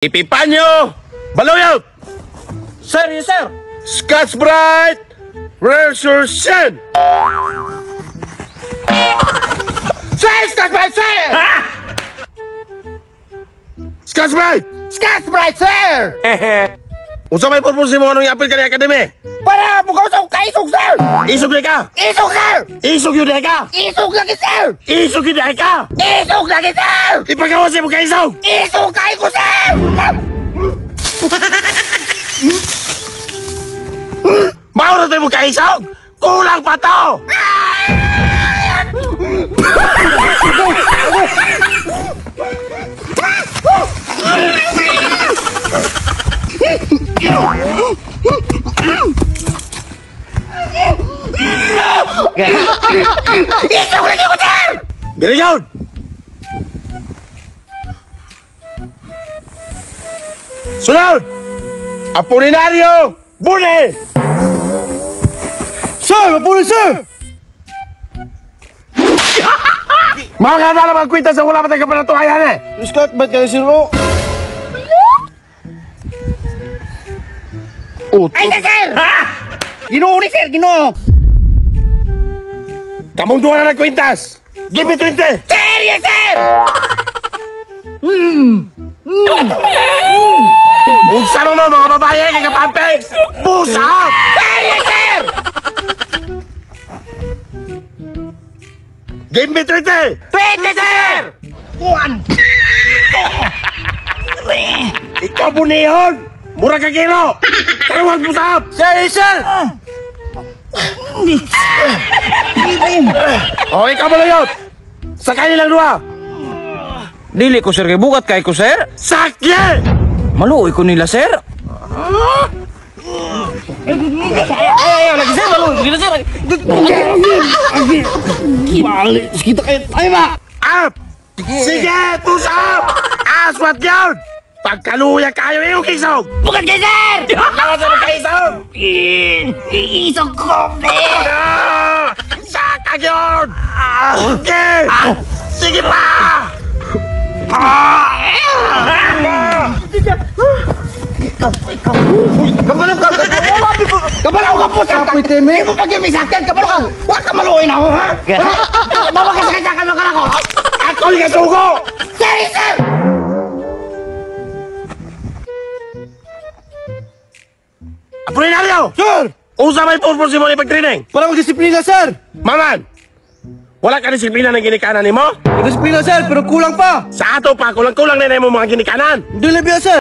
Ipipanyo! Baluyot! Sir, yes sir! Scotch Brite! Where's your son? Sir, Scotch Brite, sir! Scotch Brite! Scotch Brite, sir! Unsa may purpose mo anong i-apil ka ni Academy? Para bukaw sa kaisog, sir! Isog na ka! Isog, sir! Isog yun na ka! Isog lagi, sir! Isog yun na ka! Isog lagi, sir! Ipagawa siya mo ka isog! Isog kayo ko, sir! Mauro tayo mo ka isog! Kulang pa to! Isog lagi ko, sir! Dili yun! Sunod! Apolinario! Bune! Sir, mapuli, sir! Mga na naman kwenta sa wala pa tayo kapanatuhayan eh! Scott, ba't ka siro? Ay, sir! Ginoo ni sir, ginoo! Kamong duwa na nagkwintas! Give me 20! Sir, yes, sir! Buksan mo mga babae kay kapampeg! Busa! Sir, yes, sir! Give me 20! 20, sir! Kuan! Ikaw bunihon! Mura ka kilo! Tawag mo sa Sir, yes, sir! O, ikaw malayot! Sakay nilang dua! Dili ko sir kay bukat kay ko sir. Sakye! Maluoy ko nila sir. Ay, lagi sir, malu! Gila, sir! Balik, kita kayo! Ay, ba! Up! Sige! Push up! Aswat yun! Pagkaluya kayo yung kisog! Bukan kayo, sir! Lawan sa mga kisog! Isog ko, sir! Saka yun! Okay! Sige pa! Kabalo ka! Kabalo ka po! Kapoy, teme! Hindi mo pag-imisakyan! Kabalo ka! Huwag ka maluoy na ako, ha? Bawa ka sa kanya! Kabalo ka na ako! Ako yung kasugo! Sir, sir! Apolinario! Sir! Usa may purpose mo ni pag-training? Para mag-disiplina, sir! Maman! Wala ka disiplina ng ginikanan ni mo? Disiplina, sir, pero kulang pa! Sa ato pa, kulang-kulang na mo mga ginikanan! Hindi lang sir!